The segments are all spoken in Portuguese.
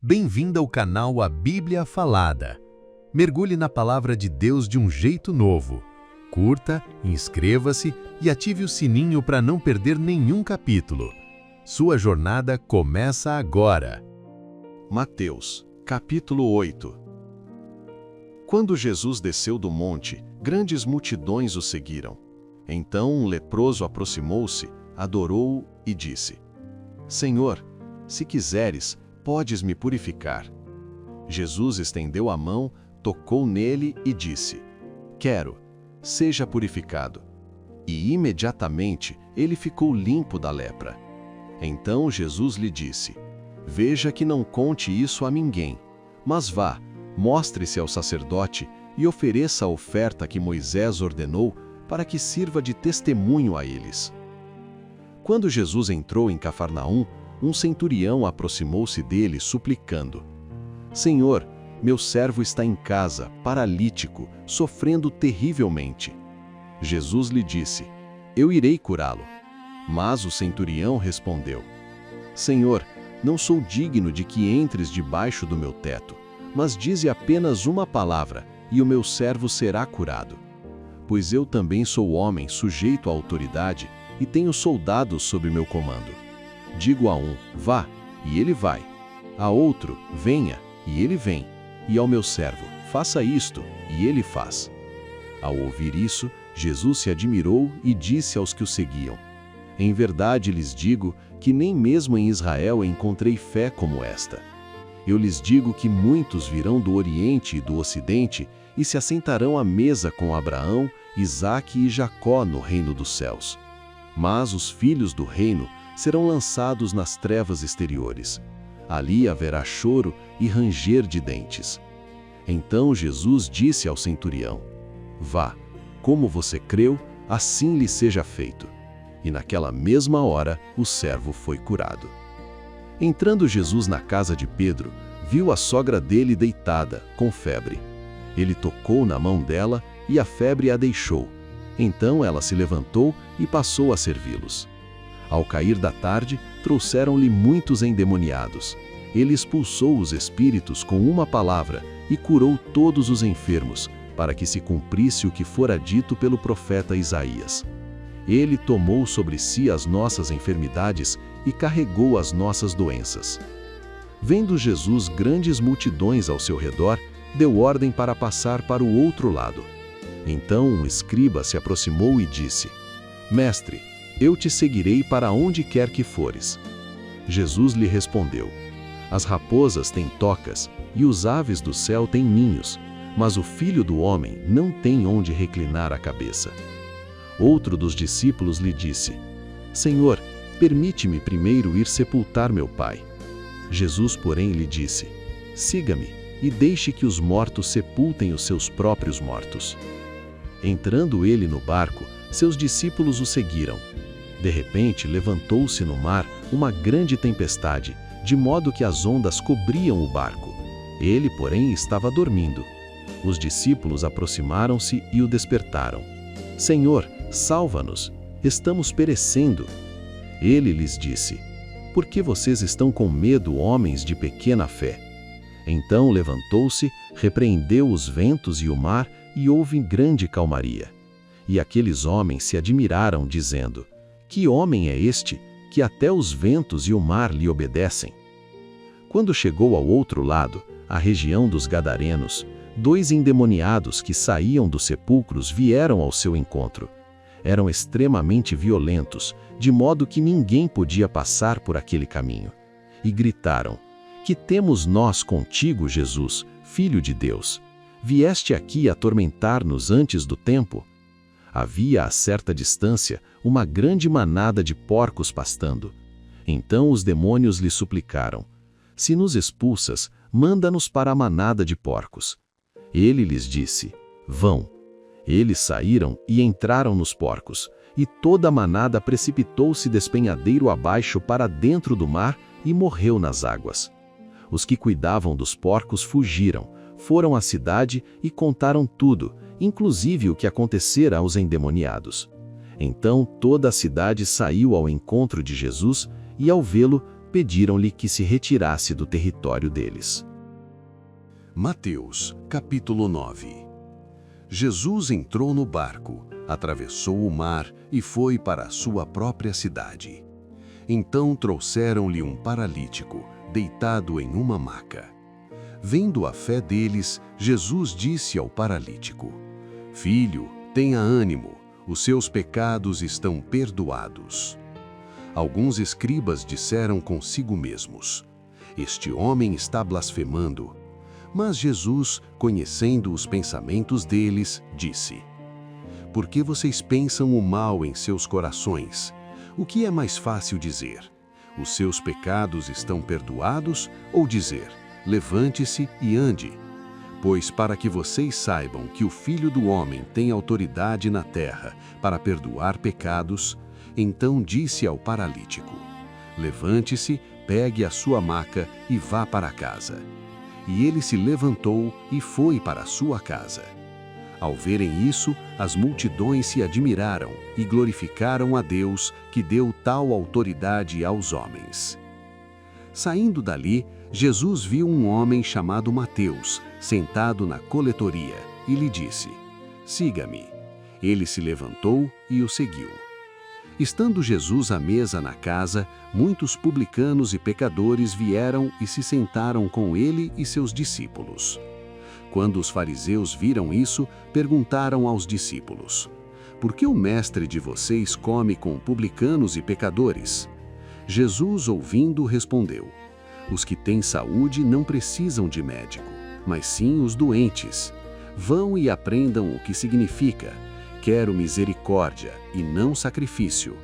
Bem-vindo ao canal A Bíblia Falada. Mergulhe na Palavra de Deus de um jeito novo. Curta, inscreva-se e ative o sininho para não perder nenhum capítulo. Sua jornada começa agora. Mateus, capítulo 8. Quando Jesus desceu do monte, grandes multidões o seguiram. Então um leproso aproximou-se, adorou-o e disse: Senhor, se quiseres, podes me purificar. Jesus estendeu a mão, tocou nele e disse: Quero, seja purificado. E imediatamente ele ficou limpo da lepra. Então Jesus lhe disse: Veja que não conte isso a ninguém, mas vá, mostre-se ao sacerdote e ofereça a oferta que Moisés ordenou para que sirva de testemunho a eles. Quando Jesus entrou em Cafarnaum, um centurião aproximou-se dele suplicando: Senhor, meu servo está em casa, paralítico, sofrendo terrivelmente. Jesus lhe disse: Eu irei curá-lo. Mas o centurião respondeu: Senhor, não sou digno de que entres debaixo do meu teto, mas dize apenas uma palavra, e o meu servo será curado. Pois eu também sou homem sujeito à autoridade e tenho soldados sob meu comando. Digo a um, vá, e ele vai. A outro, venha, e ele vem. E ao meu servo, faça isto, e ele faz. Ao ouvir isso, Jesus se admirou e disse aos que o seguiam: Em verdade lhes digo que nem mesmo em Israel encontrei fé como esta. Eu lhes digo que muitos virão do Oriente e do Ocidente e se assentarão à mesa com Abraão, Isaque e Jacó no reino dos céus. Mas os filhos do reino serão lançados nas trevas exteriores. Ali haverá choro e ranger de dentes. Então Jesus disse ao centurião: Vá, como você creu, assim lhe seja feito. E naquela mesma hora o servo foi curado. Entrando Jesus na casa de Pedro, viu a sogra dele deitada, com febre. Ele tocou na mão dela e a febre a deixou. Então ela se levantou e passou a servi-los. Ao cair da tarde, trouxeram-lhe muitos endemoniados. Ele expulsou os espíritos com uma palavra e curou todos os enfermos, para que se cumprisse o que fora dito pelo profeta Isaías. Ele tomou sobre si as nossas enfermidades e carregou as nossas doenças. Vendo Jesus grandes multidões ao seu redor, deu ordem para passar para o outro lado. Então um escriba se aproximou e disse: Mestre, eu te seguirei para onde quer que fores. Jesus lhe respondeu: As raposas têm tocas e os aves do céu têm ninhos, mas o Filho do Homem não tem onde reclinar a cabeça. Outro dos discípulos lhe disse: Senhor, permite-me primeiro ir sepultar meu pai. Jesus, porém, lhe disse: Siga-me e deixe que os mortos sepultem os seus próprios mortos. Entrando ele no barco, seus discípulos o seguiram. De repente, levantou-se no mar uma grande tempestade, de modo que as ondas cobriam o barco. Ele, porém, estava dormindo. Os discípulos aproximaram-se e o despertaram. Senhor, salva-nos! Estamos perecendo. Ele lhes disse: Por que vocês estão com medo, homens de pequena fé? Então levantou-se, repreendeu os ventos e o mar, e houve grande calmaria. E aqueles homens se admiraram, dizendo: Que homem é este, que até os ventos e o mar lhe obedecem? Quando chegou ao outro lado, a região dos Gadarenos, 2 endemoniados que saíam dos sepulcros vieram ao seu encontro. Eram extremamente violentos, de modo que ninguém podia passar por aquele caminho. E gritaram: Que temos nós contigo, Jesus, Filho de Deus? Vieste aqui atormentar-nos antes do tempo? Havia a certa distância uma grande manada de porcos pastando. Então os demônios lhe suplicaram: Se nos expulsas, manda-nos para a manada de porcos. Ele lhes disse: Vão. Eles saíram e entraram nos porcos, e toda a manada precipitou-se despenhadeiro abaixo para dentro do mar e morreu nas águas. Os que cuidavam dos porcos fugiram, foram à cidade e contaram tudo, inclusive o que acontecera aos endemoniados. Então toda a cidade saiu ao encontro de Jesus, e ao vê-lo, pediram-lhe que se retirasse do território deles. Mateus, capítulo 9. Jesus entrou no barco, atravessou o mar e foi para a sua própria cidade. Então trouxeram-lhe um paralítico, deitado em uma maca. Vendo a fé deles, Jesus disse ao paralítico: Filho, tenha ânimo, os seus pecados estão perdoados. Alguns escribas disseram consigo mesmos: Este homem está blasfemando. Mas Jesus, conhecendo os pensamentos deles, disse: Por que vocês pensam o mal em seus corações? O que é mais fácil dizer? Os seus pecados estão perdoados? Ou dizer: Levante-se e ande? Pois para que vocês saibam que o Filho do Homem tem autoridade na terra para perdoar pecados, então disse ao paralítico: Levante-se, pegue a sua maca e vá para casa. E ele se levantou e foi para a sua casa. Ao verem isso, as multidões se admiraram e glorificaram a Deus, que deu tal autoridade aos homens. Saindo dali, Jesus viu um homem chamado Mateus, sentado na coletoria, e lhe disse: Siga-me. Ele se levantou e o seguiu. Estando Jesus à mesa na casa, muitos publicanos e pecadores vieram e se sentaram com ele e seus discípulos. Quando os fariseus viram isso, perguntaram aos discípulos: Por que o mestre de vocês come com publicanos e pecadores? Jesus, ouvindo, respondeu: Os que têm saúde não precisam de médico, mas sim os doentes. Vão e aprendam o que significa: Quero misericórdia e não sacrifício,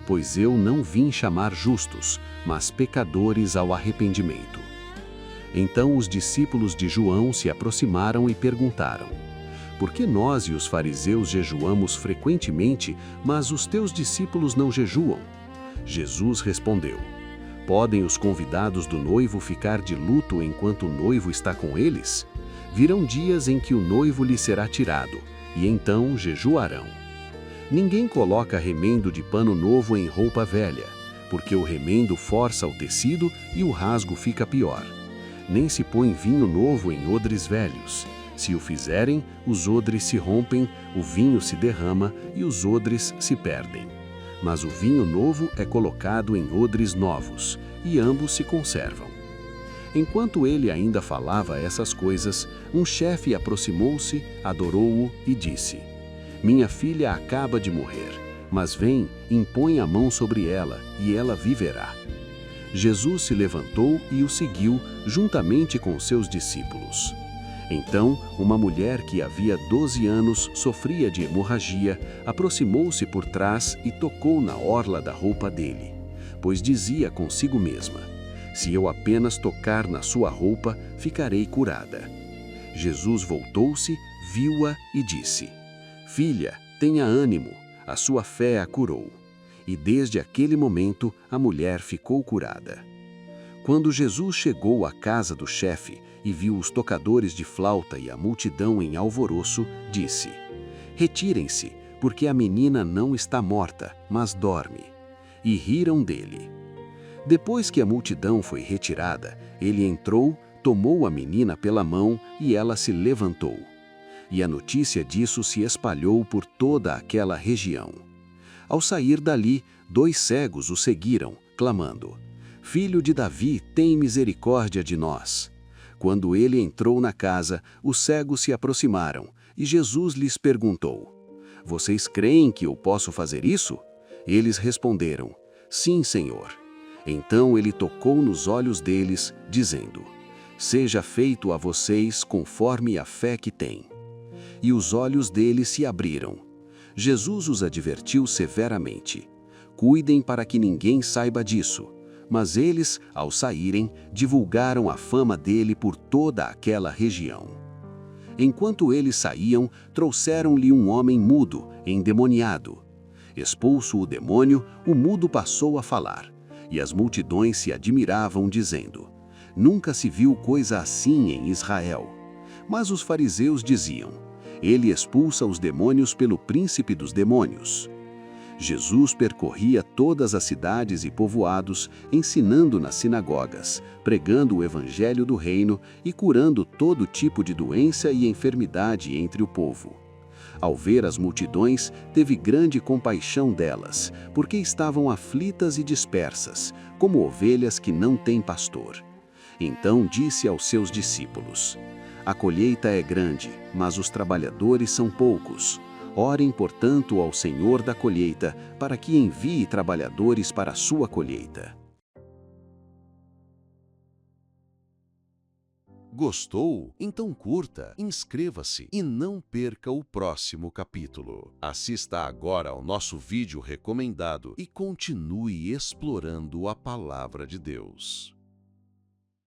pois eu não vim chamar justos, mas pecadores ao arrependimento. Então os discípulos de João se aproximaram e perguntaram: Por que nós e os fariseus jejuamos frequentemente, mas os teus discípulos não jejuam? Jesus respondeu: Podem os convidados do noivo ficar de luto enquanto o noivo está com eles? Virão dias em que o noivo lhe será tirado, e então jejuarão. Ninguém coloca remendo de pano novo em roupa velha, porque o remendo força o tecido e o rasgo fica pior. Nem se põe vinho novo em odres velhos. Se o fizerem, os odres se rompem, o vinho se derrama e os odres se perdem. Mas o vinho novo é colocado em odres novos, e ambos se conservam. Enquanto ele ainda falava essas coisas, um chefe aproximou-se, adorou-o e disse: Minha filha acaba de morrer, mas vem, impõe a mão sobre ela, e ela viverá. Jesus se levantou e o seguiu, juntamente com seus discípulos. Então, uma mulher que havia 12 anos sofria de hemorragia, aproximou-se por trás e tocou na orla da roupa dele, pois dizia consigo mesma: Se eu apenas tocar na sua roupa, ficarei curada. Jesus voltou-se, viu-a e disse: Filha, tenha ânimo, a sua fé a curou. E desde aquele momento a mulher ficou curada. Quando Jesus chegou à casa do chefe e viu os tocadores de flauta e a multidão em alvoroço, disse: Retirem-se, porque a menina não está morta, mas dorme. E riram dele. Depois que a multidão foi retirada, ele entrou, tomou a menina pela mão e ela se levantou. E a notícia disso se espalhou por toda aquela região. Ao sair dali, 2 cegos o seguiram, clamando: Filho de Davi, tem misericórdia de nós. Quando ele entrou na casa, os cegos se aproximaram, e Jesus lhes perguntou: Vocês creem que eu posso fazer isso? Eles responderam: Sim, Senhor. Então ele tocou nos olhos deles, dizendo: Seja feito a vocês conforme a fé que têm. E os olhos deles se abriram. Jesus os advertiu severamente: Cuidem para que ninguém saiba disso. Mas eles, ao saírem, divulgaram a fama dele por toda aquela região. Enquanto eles saíam, trouxeram-lhe um homem mudo, endemoniado. Expulso o demônio, o mudo passou a falar, e as multidões se admiravam, dizendo: Nunca se viu coisa assim em Israel. Mas os fariseus diziam: Ele expulsa os demônios pelo príncipe dos demônios. Jesus percorria todas as cidades e povoados, ensinando nas sinagogas, pregando o evangelho do reino e curando todo tipo de doença e enfermidade entre o povo. Ao ver as multidões, teve grande compaixão delas, porque estavam aflitas e dispersas, como ovelhas que não têm pastor. Então disse aos seus discípulos: A colheita é grande, mas os trabalhadores são poucos. Orem, portanto, ao Senhor da colheita, para que envie trabalhadores para a sua colheita. Gostou? Então curta, inscreva-se e não perca o próximo capítulo. Assista agora ao nosso vídeo recomendado e continue explorando a Palavra de Deus.